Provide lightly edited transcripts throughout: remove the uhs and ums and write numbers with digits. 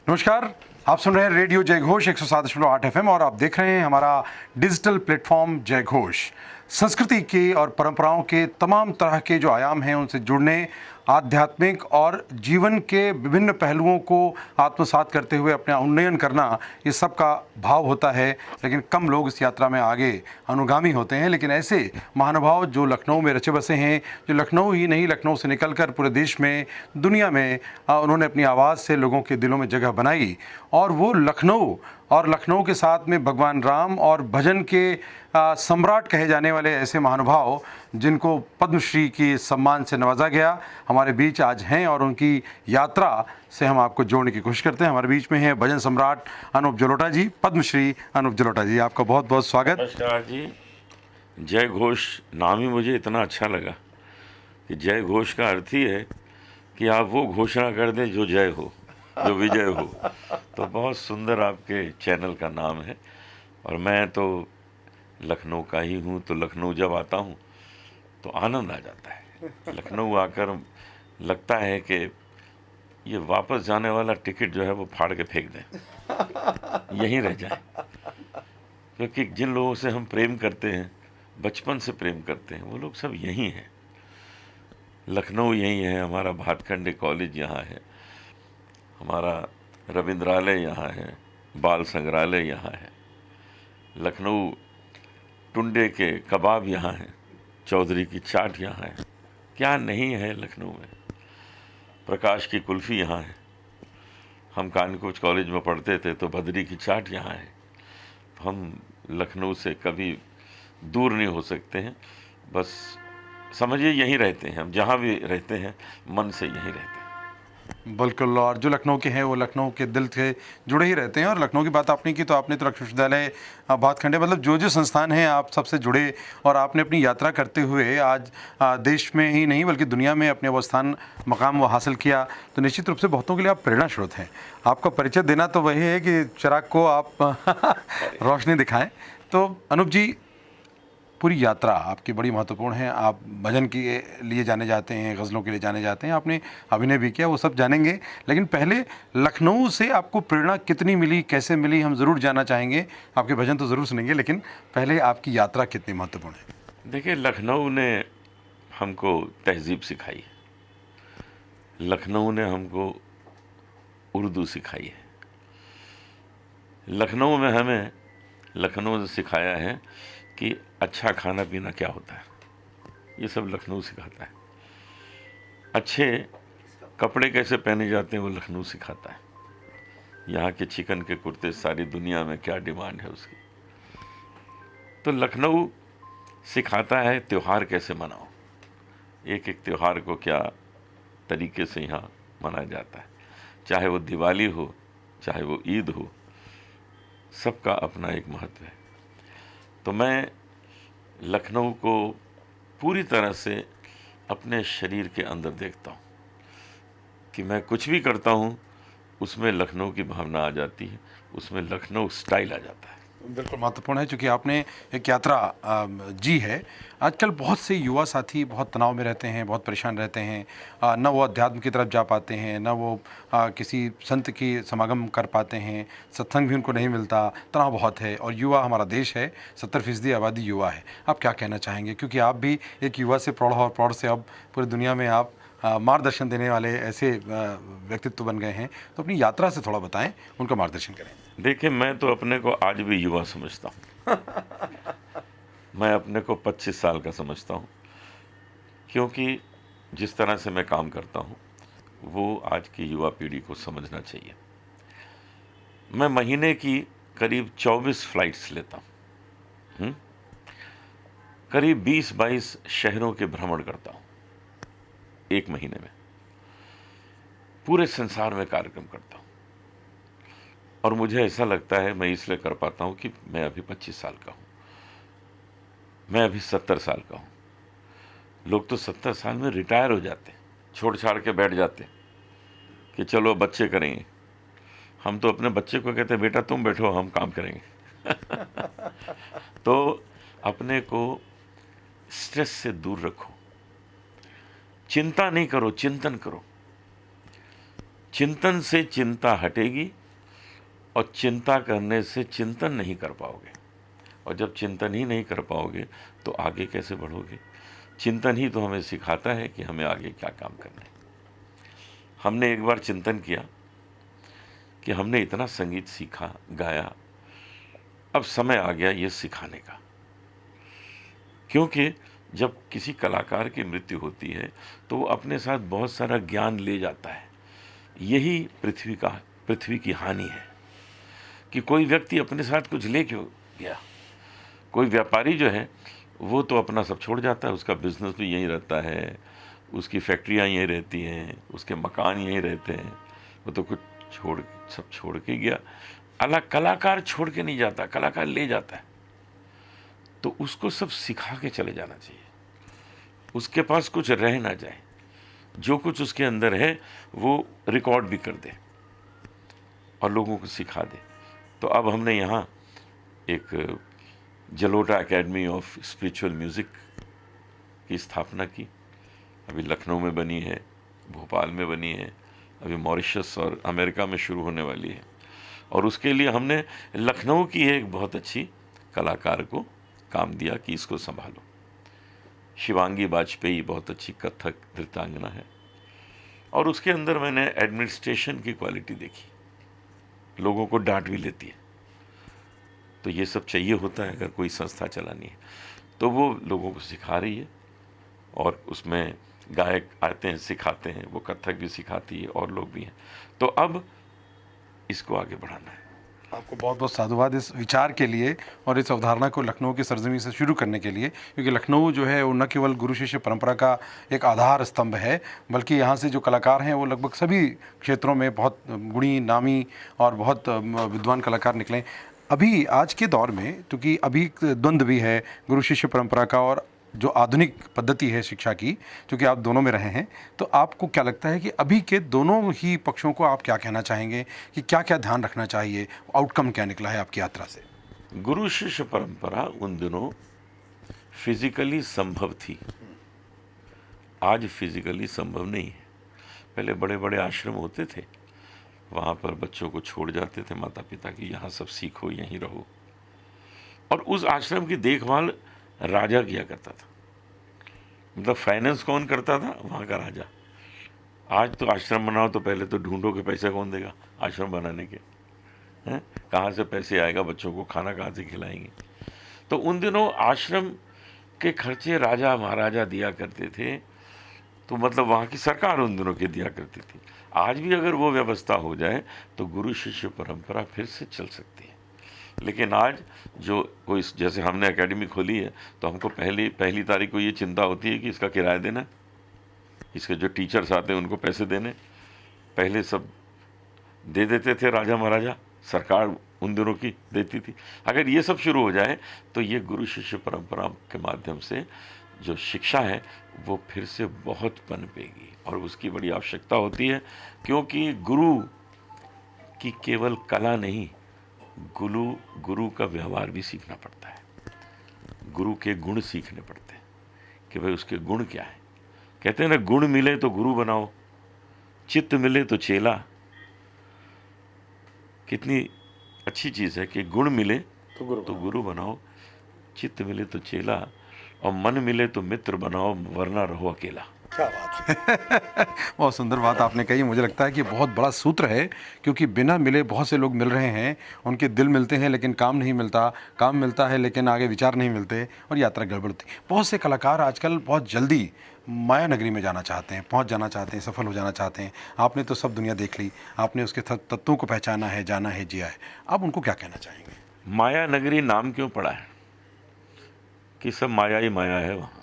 नमस्कार, आप सुन रहे हैं रेडियो जय घोष 107.8 FM और आप देख रहे हैं हमारा डिजिटल प्लेटफॉर्म जय घोष। संस्कृति के और परंपराओं के तमाम तरह के जो आयाम हैं उनसे जुड़ने, आध्यात्मिक और जीवन के विभिन्न पहलुओं को आत्मसात करते हुए अपना उन्नयन करना, ये सब का भाव होता है। लेकिन कम लोग इस यात्रा में आगे अनुगामी होते हैं। लेकिन ऐसे महानुभाव जो लखनऊ में रचे बसे हैं, जो लखनऊ ही नहीं लखनऊ से निकलकर पूरे देश में, दुनिया में उन्होंने अपनी आवाज़ से लोगों के दिलों में जगह बनाई। और वो लखनऊ और लखनऊ के साथ में भगवान राम और भजन के सम्राट कहे जाने वाले ऐसे महानुभाव जिनको पद्मश्री की सम्मान से नवाजा गया, हमारे बीच आज हैं और उनकी यात्रा से हम आपको जोड़ने की कोशिश करते हैं। हमारे बीच में है भजन सम्राट अनूप जलोटा जी, पद्मश्री अनूप जलोटा जी, आपका बहुत बहुत स्वागत। नमस्कार जी। जय घोष नाम ही मुझे इतना अच्छा लगा कि जय घोष का अर्थ ही है कि आप वो घोषणा कर दें जो जय हो, जो विजय हो। तो बहुत सुंदर आपके चैनल का नाम है। और मैं तो लखनऊ का ही हूँ, तो लखनऊ जब आता हूँ तो आनंद आ जाता है। लखनऊ आकर लगता है कि ये वापस जाने वाला टिकट जो है वो फाड़ के फेंक दें, यहीं रह जाए। क्योंकि जिन लोगों से हम प्रेम करते हैं, बचपन से प्रेम करते हैं, वो लोग सब यहीं हैं। लखनऊ यहीं है, हमारा भातखंडे कॉलेज यहाँ है, हमारा रविंद्रालय यहाँ है, बाल संग्रहालय यहाँ है, लखनऊ टुंडे के कबाब यहाँ हैं, चौधरी की चाट यहाँ है, क्या नहीं है लखनऊ में। प्रकाश की कुल्फ़ी यहाँ है, हम कानकोच कॉलेज में पढ़ते थे तो भदरी की चाट यहाँ है। हम लखनऊ से कभी दूर नहीं हो सकते हैं, बस समझिए यहीं रहते हैं। हम जहाँ भी रहते हैं मन से यहीं रहते हैं। बिल्कुल, और जो लखनऊ के हैं वो लखनऊ के दिल से जुड़े ही रहते हैं। और लखनऊ की बात आपने की तो आपने तो लक्ष्मी विश्वविद्यालय, भातखंडे, मतलब जो जो संस्थान हैं आप सबसे जुड़े और आपने अपनी यात्रा करते हुए आज देश में ही नहीं बल्कि दुनिया में अपने वो स्थान मकाम वो हासिल किया। तो निश्चित रूप से बहुतों के लिए आप प्रेरणा स्रोत हैं। आपका परिचय देना तो वही है कि चिराग को आप रोशनी दिखाएं। तो अनूप जी, पूरी यात्रा आपकी बड़ी महत्वपूर्ण है। आप भजन के लिए जाने जाते हैं, गज़लों के लिए जाने जाते हैं, आपने अभिनय भी किया, वो सब जानेंगे। लेकिन पहले लखनऊ से आपको प्रेरणा कितनी मिली, कैसे मिली, हम ज़रूर जानना चाहेंगे। आपके भजन तो ज़रूर सुनेंगे, लेकिन पहले आपकी यात्रा कितनी महत्वपूर्ण है। देखिए, लखनऊ ने हमको तहज़ीब सिखाई है, लखनऊ ने हमको उर्दू सिखाई है, लखनऊ में हमें लखनऊ ने सिखाया है कि अच्छा खाना पीना क्या होता है, ये सब लखनऊ सिखाता है। अच्छे कपड़े कैसे पहने जाते हैं वो लखनऊ सिखाता है। यहाँ के चिकन के कुर्ते सारी दुनिया में क्या डिमांड है उसकी। तो लखनऊ सिखाता है त्यौहार कैसे मनाओ, एक एक त्यौहार को क्या तरीके से यहाँ मनाया जाता है। चाहे वो दिवाली हो, चाहे वो ईद हो, सबका अपना एक महत्व है। तो मैं लखनऊ को पूरी तरह से अपने शरीर के अंदर देखता हूँ कि मैं कुछ भी करता हूँ उसमें लखनऊ की भावना आ जाती है, उसमें लखनऊ स्टाइल आ जाता है। बिल्कुल महत्वपूर्ण है, क्योंकि आपने एक यात्रा जी है। आजकल बहुत से युवा साथी बहुत तनाव में रहते हैं, बहुत परेशान रहते हैं, न वो अध्यात्म की तरफ जा पाते हैं, न वो किसी संत की समागम कर पाते हैं, सत्संग भी उनको नहीं मिलता, तनाव बहुत है। और युवा हमारा देश है, 70% आबादी युवा है। आप क्या कहना चाहेंगे, क्योंकि आप भी एक युवा से प्रौढ़ और प्रौढ़ से अब पूरी दुनिया में आप मार्गदर्शन देने वाले ऐसे व्यक्तित्व बन गए हैं। तो अपनी यात्रा से थोड़ा बताएं, उनका मार्गदर्शन करें। देखिए, मैं तो अपने को आज भी युवा समझता हूँ। मैं अपने को 25 साल का समझता हूँ, क्योंकि जिस तरह से मैं काम करता हूँ वो आज की युवा पीढ़ी को समझना चाहिए। मैं महीने की करीब 24 फ्लाइट्स लेता हूँ, करीब 20-22 शहरों के भ्रमण करता हूँ एक महीने में, पूरे संसार में कार्यक्रम करता हूँ। और मुझे ऐसा लगता है मैं इसलिए कर पाता हूँ कि मैं अभी 25 साल का हूँ, मैं अभी 70 साल का हूँ। लोग तो 70 साल में रिटायर हो जाते हैं, छोड़ छाड़ के बैठ जाते हैं कि चलो बच्चे करेंगे। हम तो अपने बच्चे को कहते हैं बेटा तुम बैठो, हम काम करेंगे। तो अपने को स्ट्रेस से दूर रखो, चिंता नहीं करो, चिंतन करो। चिंतन से चिंता हटेगी और चिंता करने से चिंतन नहीं कर पाओगे, और जब चिंतन ही नहीं कर पाओगे तो आगे कैसे बढ़ोगे। चिंतन ही तो हमें सिखाता है कि हमें आगे क्या काम करना है। हमने एक बार चिंतन किया कि हमने इतना संगीत सीखा, गाया, अब समय आ गया ये सिखाने का। क्योंकि जब किसी कलाकार की मृत्यु होती है तो वो अपने साथ बहुत सारा ज्ञान ले जाता है। यही पृथ्वी की हानि है कि कोई व्यक्ति अपने साथ कुछ ले क्यों गया। कोई व्यापारी जो है वो तो अपना सब छोड़ जाता है, उसका बिजनेस भी यहीं रहता है, उसकी फैक्ट्रियाँ यहीं रहती हैं, उसके मकान यहीं रहते हैं, वो तो कुछ सब छोड़ के गया। अलग कलाकार छोड़ के नहीं जाता, कलाकार ले जाता है। तो उसको सब सिखा के चले जाना चाहिए, उसके पास कुछ रह ना जाए, जो कुछ उसके अंदर है वो रिकॉर्ड भी कर दे और लोगों को सिखा दे। तो अब हमने यहाँ एक Jalota academy of spiritual music की स्थापना की। अभी लखनऊ में बनी है, भोपाल में बनी है, अभी मॉरिशस और अमेरिका में शुरू होने वाली है। और उसके लिए हमने लखनऊ की एक बहुत अच्छी कलाकार को काम दिया कि इसको संभालो। शिवांगी वाजपेयी बहुत अच्छी कथक नृत्यांगना है, और उसके अंदर मैंने एडमिनिस्ट्रेशन की क्वालिटी देखी, लोगों को डांट भी लेती है। तो ये सब चाहिए होता है अगर कोई संस्था चलानी है। तो वो लोगों को सिखा रही है, और उसमें गायक आते हैं, सिखाते हैं, वो कथक भी सिखाती है और लोग भी हैं। तो अब इसको आगे बढ़ाना है। आपको बहुत बहुत साधुवाद इस विचार के लिए और इस अवधारणा को लखनऊ की सरजमी से शुरू करने के लिए, क्योंकि लखनऊ जो है वो न केवल गुरु शिष्य परंपरा का एक आधार स्तंभ है, बल्कि यहाँ से जो कलाकार हैं वो लगभग सभी क्षेत्रों में बहुत गुणी, नामी और बहुत विद्वान कलाकार निकले। अभी आज के दौर में, क्योंकि अभी एक द्वंद्व भी है गुरु शिष्य परंपरा का और जो आधुनिक पद्धति है शिक्षा की, क्योंकि आप दोनों में रहे हैं, तो आपको क्या लगता है कि अभी के दोनों ही पक्षों को आप क्या कहना चाहेंगे कि क्या क्या ध्यान रखना चाहिए, आउटकम क्या निकला है आपकी यात्रा से? गुरु शिष्य परंपरा उन दिनों फिजिकली संभव थी, आज फिजिकली संभव नहीं है। पहले बड़े बड़े आश्रम होते थे, वहाँ पर बच्चों को छोड़ जाते थे माता पिता की, यहाँ सब सीखो, यहीं रहो, और उस आश्रम की देखभाल राजा किया करता था। मतलब फाइनेंस कौन करता था? वहाँ का राजा। आज तो आश्रम बनाओ तो पहले तो ढूंढो कि पैसा कौन देगा आश्रम बनाने के, हैं? कहाँ से पैसे आएगा, बच्चों को खाना कहाँ से खिलाएंगे। तो उन दिनों आश्रम के खर्चे राजा महाराजा दिया करते थे, तो मतलब वहाँ की सरकार उन दिनों के दिया करती थी। आज भी अगर वो व्यवस्था हो जाए तो गुरु शिष्य परंपरा फिर से चल सकती है। लेकिन आज जो कोई, जैसे हमने एकेडमी खोली है, तो हमको पहली तारीख को ये चिंता होती है कि इसका किराया देना, इसके जो टीचर्स आते हैं उनको पैसे देने। पहले सब दे देते थे राजा महाराजा, सरकार उन दिनों की देती थी। अगर ये सब शुरू हो जाए तो ये गुरु शिष्य परंपरा के माध्यम से जो शिक्षा है वो फिर से बहुत पनपेगी, और उसकी बड़ी आवश्यकता होती है। क्योंकि गुरु की केवल कला नहीं, गुरु का व्यवहार भी सीखना पड़ता है, गुरु के गुण सीखने पड़ते हैं कि भाई उसके गुण क्या है। कहते हैं ना, गुण मिले तो गुरु बनाओ, चित्त मिले तो चेला। कितनी अच्छी चीज़ है कि गुण मिले तो गुरु बनाओ, चित्त मिले तो चेला, और मन मिले तो मित्र बनाओ, वरना रहो अकेला। क्या बात है बहुत सुंदर बात आपने कही। मुझे लगता है कि बहुत बड़ा सूत्र है, क्योंकि बिना मिले बहुत से लोग मिल रहे हैं, उनके दिल मिलते हैं लेकिन काम नहीं मिलता, काम मिलता है लेकिन आगे विचार नहीं मिलते, और यात्रा गड़बड़ होती। बहुत से कलाकार आजकल बहुत जल्दी माया नगरी में जाना चाहते हैं, पहुंच जाना चाहते हैं, सफल हो जाना चाहते हैं। आपने तो सब दुनिया देख ली, आपने उसके तत्वों को पहचाना है, जाना है, जिया है। आप उनको क्या कहना चाहेंगे? माया नगरी नाम क्यों पड़ा है? कि सब माया ही माया है वहाँ।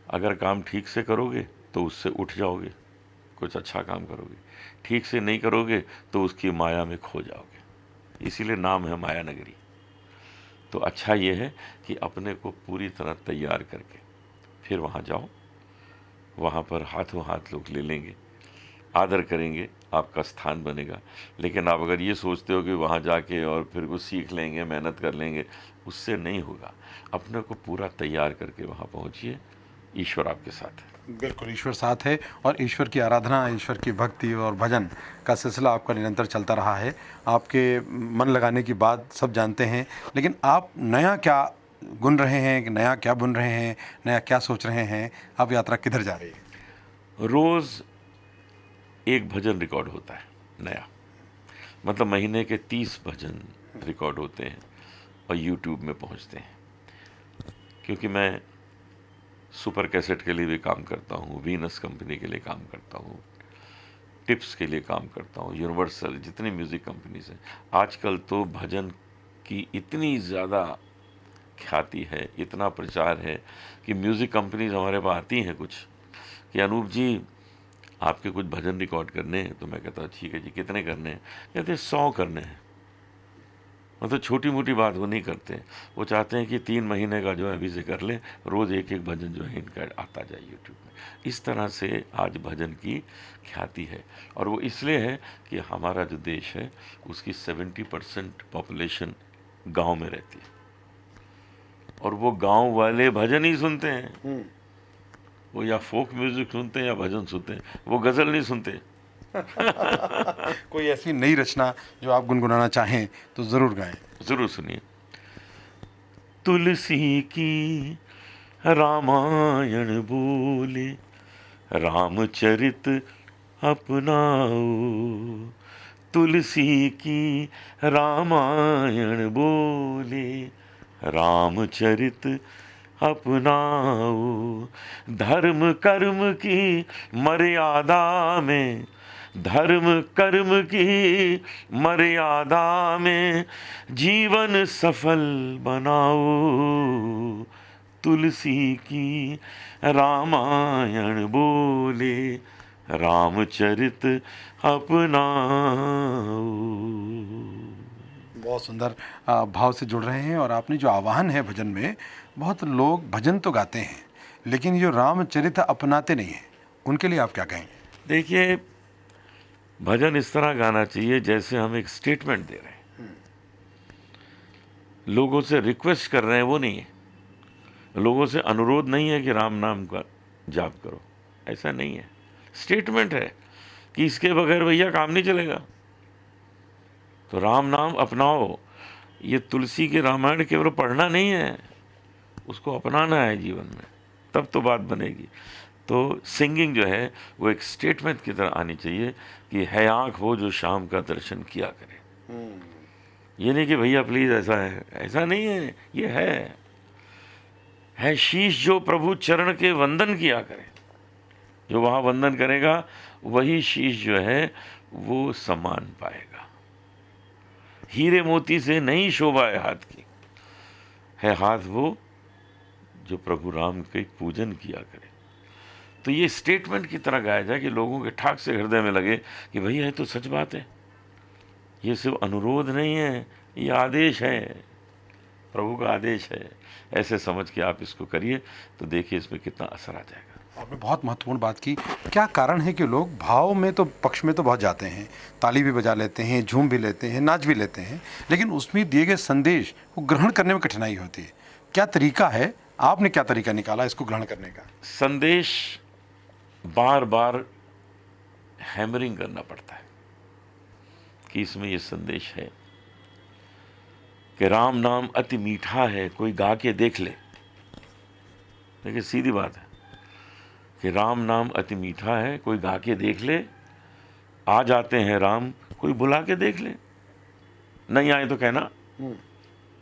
अगर काम ठीक से करोगे तो उससे उठ जाओगे, कुछ अच्छा काम करोगे, ठीक से नहीं करोगे तो उसकी माया में खो जाओगे। इसीलिए नाम है माया नगरी। तो अच्छा ये है कि अपने को पूरी तरह तैयार करके फिर वहाँ जाओ, वहाँ पर हाथों हाथ लोग ले लेंगे, आदर करेंगे, आपका स्थान बनेगा। लेकिन आप अगर ये सोचते हो कि वहाँ जाके और फिर कुछ सीख लेंगे, मेहनत कर लेंगे, उससे नहीं होगा। अपने को पूरा तैयार करके वहाँ पहुँचिए, ईश्वर आपके साथ है। बिल्कुल, ईश्वर साथ है और ईश्वर की आराधना, ईश्वर की भक्ति और भजन का सिलसिला आपका निरंतर चलता रहा है। आपके मन लगाने की बात सब जानते हैं, लेकिन आप नया क्या गुन रहे हैं, कि नया क्या बुन रहे हैं, नया क्या सोच रहे हैं? अब यात्रा किधर जा रही है? रोज़ एक भजन रिकॉर्ड होता है नया, मतलब महीने के 30 भजन रिकॉर्ड होते हैं और यूट्यूब में पहुंचते हैं। क्योंकि मैं सुपर कैसेट के लिए भी काम करता हूँ, वीनस कंपनी के लिए काम करता हूँ, टिप्स के लिए काम करता हूँ, यूनिवर्सल, जितनी म्यूज़िक कंपनीज हैं। आजकल तो भजन की इतनी ज़्यादा ख्याति है, इतना प्रचार है कि म्यूज़िक कंपनीज हमारे पास आती हैं कुछ कि अनूप जी आपके कुछ भजन रिकॉर्ड करने हैं। तो मैं कहता हूँ ठीक है जी, कितने करने हैं? कहते 100 करने हैं। मतलब छोटी मोटी बात वो नहीं करते, वो चाहते हैं कि 3 महीने का जो है अभी से कर लें, रोज़ एक एक भजन जो है इनका आता जाए यूट्यूब में। इस तरह से आज भजन की ख्याति है, और वो इसलिए है कि हमारा जो देश है उसकी 70% पॉपुलेशन गांव में रहती है, और वो गांव वाले भजन ही सुनते हैं। वो या फोक म्यूजिक सुनते हैं या भजन सुनते हैं, वो गज़ल नहीं सुनते। कोई ऐसी नई रचना जो आप गुनगुनाना चाहें तो ज़रूर गाएं। ज़रूर सुनिए। तुलसी की रामायण बोले, रामचरित अपनाओ। तुलसी की रामायण बोले, रामचरित अपनाओ। धर्म कर्म की मर्यादा में, धर्म कर्म की मर्यादा में जीवन सफल बनाओ। तुलसी की रामायण बोले, रामचरित अपनाओ। बहुत सुंदर भाव से जुड़ रहे हैं, और आपने जो आह्वान है भजन में, बहुत लोग भजन तो गाते हैं लेकिन जो रामचरित अपनाते नहीं हैं, उनके लिए आप क्या कहेंगे? देखिए, भजन इस तरह गाना चाहिए जैसे हम एक स्टेटमेंट दे रहे हैं, लोगों से रिक्वेस्ट कर रहे हैं, वो नहीं है। लोगों से अनुरोध नहीं है कि राम नाम का जाप करो, ऐसा नहीं है। स्टेटमेंट है कि इसके बगैर भैया काम नहीं चलेगा, तो राम नाम अपनाओ। ये तुलसी के रामायण केवल पढ़ना नहीं है, उसको अपनाना है जीवन में, तब तो बात बनेगी। तो सिंगिंग जो है वो एक स्टेटमेंट की तरह आनी चाहिए कि है आँख वो जो शाम का दर्शन किया करे। ये नहीं कि भैया प्लीज़ ऐसा है, ऐसा नहीं है। ये है शीश जो प्रभु चरण के वंदन किया करे। जो वहाँ वंदन करेगा वही शीश जो है वो सम्मान पाएगा। हीरे मोती से नहीं शोभा है हाथ की, है हाथ वो जो प्रभु राम के पूजन किया करे। तो ये स्टेटमेंट की तरह गाया जाए कि लोगों के ठाक से हृदय में लगे कि भैया ये तो सच बात है, ये सिर्फ अनुरोध नहीं है, ये आदेश है, प्रभु का आदेश है। ऐसे समझ के आप इसको करिए तो देखिए इसमें कितना असर आ जाएगा। आपने बहुत महत्वपूर्ण बात की। क्या कारण है कि लोग भाव में तो पक्ष में तो बहुत जाते हैं, ताली भी बजा लेते हैं, झूम भी लेते हैं, नाच भी लेते हैं, लेकिन उसमें दिए गए संदेश को ग्रहण करने में कठिनाई होती है? क्या तरीका है, आपने क्या तरीका निकाला इसको ग्रहण करने का? संदेश बार बार हैमरिंग करना पड़ता है कि इसमें ये संदेश है कि राम नाम अति मीठा है, कोई गा के देख ले। देखिए सीधी बात है कि राम नाम अति मीठा है, कोई गा के देख ले। आ जाते हैं राम, कोई बुला के देख ले। नहीं आए तो कहना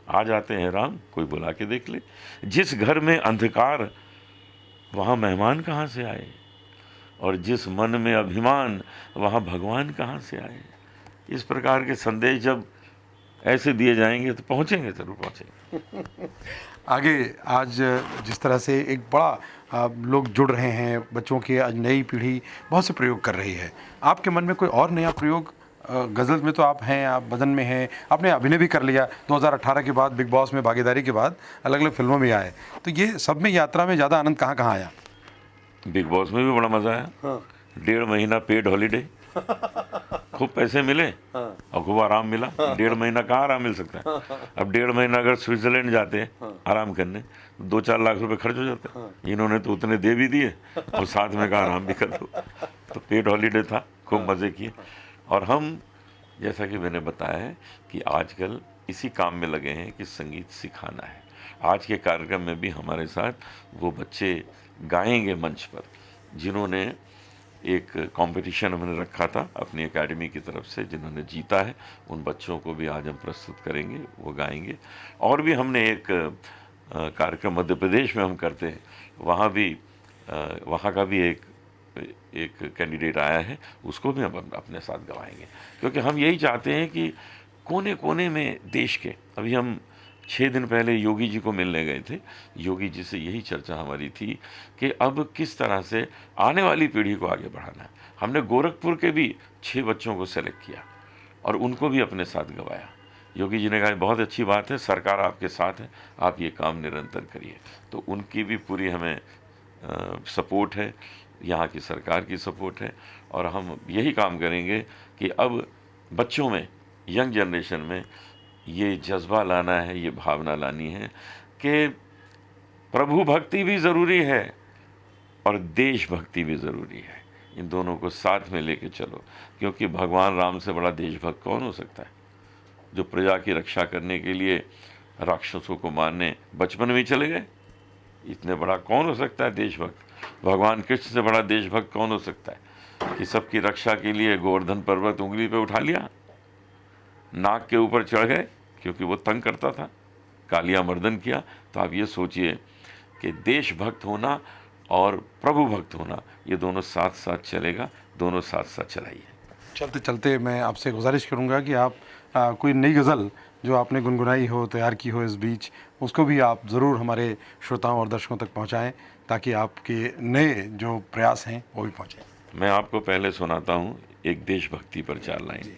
आ जाते हैं राम, कोई बुला के देख ले। जिस घर में अंधकार वहाँ मेहमान कहाँ से आए, और जिस मन में अभिमान वहाँ भगवान कहाँ से आए। इस प्रकार के संदेश जब ऐसे दिए जाएंगे तो पहुँचेंगे, ज़रूर पहुँचेंगे। आगे आज जिस तरह से एक बड़ा लोग जुड़ रहे हैं, बच्चों की आज नई पीढ़ी बहुत से प्रयोग कर रही है, आपके मन में कोई और नया प्रयोग? गज़ल में तो आप हैं, आप भजन में हैं, आपने अभिनय भी कर लिया 2018 के बाद, बिग बॉस में भागीदारी के बाद अलग अलग फिल्मों में आए, तो ये सब में यात्रा में ज़्यादा आनंद कहाँ कहाँ आया? बिग बॉस में भी बड़ा मज़ा आया। हाँ। 1.5 महीना पेड हॉलीडे। खूब पैसे मिले और खूब आराम मिला। 1.5 महीना कहाँ आराम मिल सकता है। अब 1.5 महीना अगर स्विट्जरलैंड जाते हैं आराम करने, 2-4 लाख रुपए खर्च हो जाते हैं। इन्होंने तो उतने दे भी दिए और साथ में कहा आराम भी कर दो। तो पेड हॉलीडे था, खूब मज़े किए। और हम, जैसा कि मैंने बताया है कि आजकल इसी काम में लगे हैं कि संगीत सिखाना है। आज के कार्यक्रम में भी हमारे साथ वो बच्चे गाएंगे मंच पर जिन्होंने एक कंपटीशन हमने रखा था अपनी एकेडमी की तरफ से, जिन्होंने जीता है। उन बच्चों को भी आज हम प्रस्तुत करेंगे, वो गाएंगे। और भी हमने एक कार्यक्रम मध्य प्रदेश में हम करते हैं, वहाँ भी वहाँ का भी एक कैंडिडेट आया है, उसको भी हम अपने साथ गवाएंगे। क्योंकि हम यही चाहते हैं कि कोने कोने में देश के, अभी हम 6 दिन पहले योगी जी को मिलने गए थे। योगी जी से यही चर्चा हमारी थी कि अब किस तरह से आने वाली पीढ़ी को आगे बढ़ाना है। हमने गोरखपुर के भी 6 बच्चों को सेलेक्ट किया और उनको भी अपने साथ गवाया। योगी जी ने कहा बहुत अच्छी बात है, सरकार आपके साथ है, आप ये काम निरंतर करिए। तो उनकी भी पूरी हमें सपोर्ट है, यहाँ की सरकार की सपोर्ट है। और हम यही काम करेंगे कि अब बच्चों में, यंग जनरेशन में ये जज्बा लाना है, ये भावना लानी है कि प्रभु भक्ति भी ज़रूरी है और देशभक्ति भी ज़रूरी है। इन दोनों को साथ में लेके चलो, क्योंकि भगवान राम से बड़ा देशभक्त कौन हो सकता है, जो प्रजा की रक्षा करने के लिए राक्षसों को मारने बचपन में चले गए। इतने बड़ा कौन हो सकता है देशभक्त। भगवान कृष्ण से बड़ा देशभक्त कौन हो सकता है कि सबकी रक्षा के लिए गोवर्धन पर्वत उंगली पे उठा लिया, नाक के ऊपर चढ़ गए क्योंकि वो तंग करता था, कालिया मर्दन किया। तो आप ये सोचिए कि देशभक्त होना और प्रभु भक्त होना, ये दोनों साथ साथ चलेगा, दोनों साथ साथ चलाइए। चलते चलते मैं आपसे गुजारिश करूंगा कि आप कोई नई गज़ल जो आपने गुनगुनाई हो, तैयार की हो इस बीच, उसको भी आप ज़रूर हमारे श्रोताओं और दर्शकों तक पहुंचाएं, ताकि आपके नए जो प्रयास हैं वो भी पहुंचें। मैं आपको पहले सुनाता हूँ एक देशभक्ति पर 4 लाइन।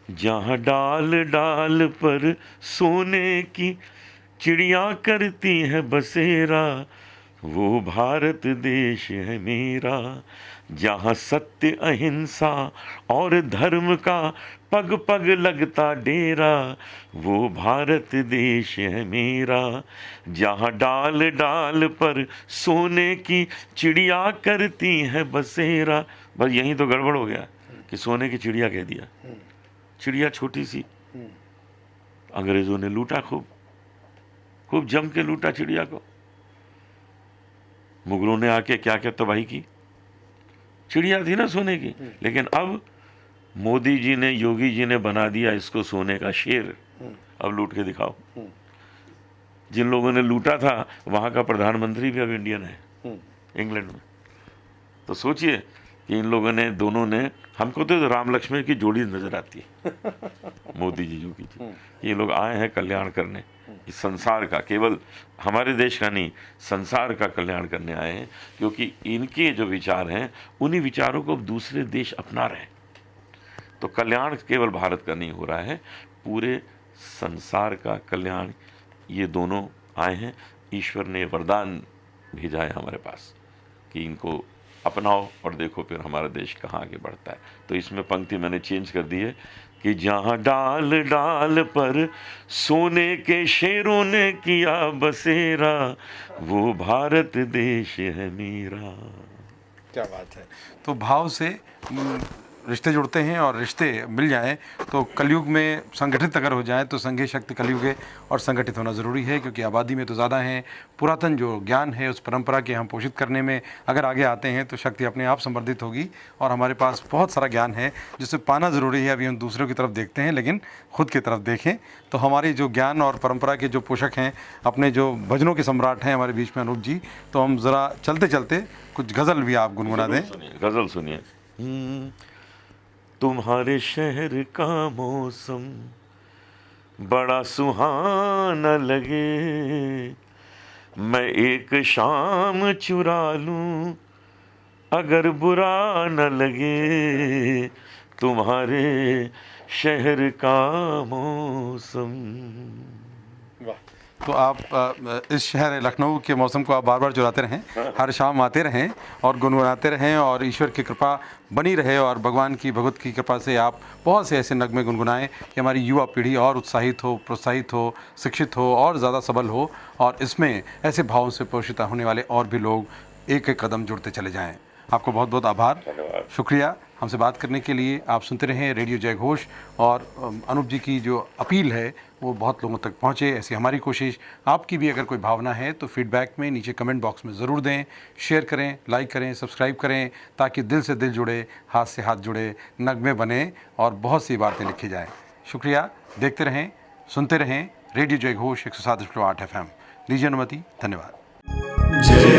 जहाँ डाल डाल पर सोने की चिड़िया करती है बसेरा, वो भारत देश है मेरा। जहाँ सत्य अहिंसा और धर्म का पग पग लगता डेरा, वो भारत देश है मेरा। जहाँ डाल डाल पर सोने की चिड़िया करती है बसेरा। बस यहीं तो गड़बड़ हो गया कि सोने की चिड़िया कह दिया। चिड़िया छोटी सी, अंग्रेजों ने लूटा, खूब जम के लूटा चिड़िया को। मुगलों ने आके क्या क्या तबाही की। चिड़िया थी ना सोने की, लेकिन अब मोदी जी ने, योगी जी ने बना दिया इसको सोने का शेर। अब लूट के दिखाओ। जिन लोगों ने लूटा था वहां का प्रधानमंत्री भी अब इंडियन है, इंग्लैंड में। तो सोचिए कि इन लोगों ने, दोनों ने, हमको तो राम लक्ष्मण की जोड़ी नजर आती है, मोदी जी, योगी जी। ये लोग आए हैं कल्याण करने, इस संसार का, केवल हमारे देश का नहीं, संसार का कल्याण करने आए हैं। क्योंकि इनके जो विचार हैं, उन्हीं विचारों को दूसरे देश अपना रहे हैं। तो कल्याण केवल भारत का नहीं हो रहा है, पूरे संसार का कल्याण ये दोनों आए हैं। ईश्वर ने वरदान भेजा है हमारे पास कि इनको अपनाओ और देखो फिर हमारा देश कहाँ आगे बढ़ता है। तो इसमें पंक्ति मैंने चेंज कर दी है कि जहाँ डाल डाल पर सोने के शेरों ने किया बसेरा, वो भारत देश है मेरा। क्या बात है। तो भाव से रिश्ते जुड़ते हैं और रिश्ते मिल जाएं तो कलयुग में संगठित अगर हो जाए तो संघे शक्ति कलयुगे, और संगठित होना ज़रूरी है। क्योंकि आबादी में तो ज़्यादा हैं, पुरातन जो ज्ञान है उस परंपरा के हम पोषित करने में अगर आगे आते हैं तो शक्ति अपने आप संवर्धित होगी। और हमारे पास बहुत सारा ज्ञान है जिसे पाना ज़रूरी है। अभी हम दूसरों की तरफ देखते हैं, लेकिन खुद की तरफ देखें तो हमारी जो ज्ञान और परंपरा के जो पोषक हैं, अपने जो भजनों के सम्राट हैं हमारे बीच में अनूप जी, तो हम ज़रा चलते चलते कुछ गज़ल भी आप गुनगुना दें। गज़ल सुनिए। तुम्हारे शहर का मौसम बड़ा सुहाना लगे, मैं एक शाम चुरा लूं अगर बुरा न लगे, तुम्हारे शहर का मौसम। वाह, तो आप इस शहर लखनऊ के मौसम को आप बार बार चुराते रहें, हर शाम आते रहें और गुनगुनाते रहें, और ईश्वर की कृपा बनी रहे और भगवान की भगवत की कृपा से आप बहुत से ऐसे नगमे गुनगुनाएं कि हमारी युवा पीढ़ी और उत्साहित हो, प्रोत्साहित हो, शिक्षित हो और ज़्यादा सबल हो, और इसमें ऐसे भावों से पोषित होने वाले और भी लोग एक एक कदम जुड़ते चले जाएं। आपको बहुत बहुत आभार, धन्यवाद। शुक्रिया हमसे बात करने के लिए। आप सुनते रहें रेडियो जय घोष, और अनूप जी की जो अपील है वो बहुत लोगों तक पहुँचे, ऐसी हमारी कोशिश। आपकी भी अगर कोई भावना है तो फीडबैक में नीचे कमेंट बॉक्स में ज़रूर दें, शेयर करें, लाइक करें, सब्सक्राइब करें, ताकि दिल से दिल जुड़े, हाथ से हाथ जुड़े, नगमे बने और बहुत सी बातें लिखी जाएँ। शुक्रिया, देखते रहें, सुनते रहें रेडियो जय घोष 107.8 FM। दीजिए अनुमति, धन्यवाद। जय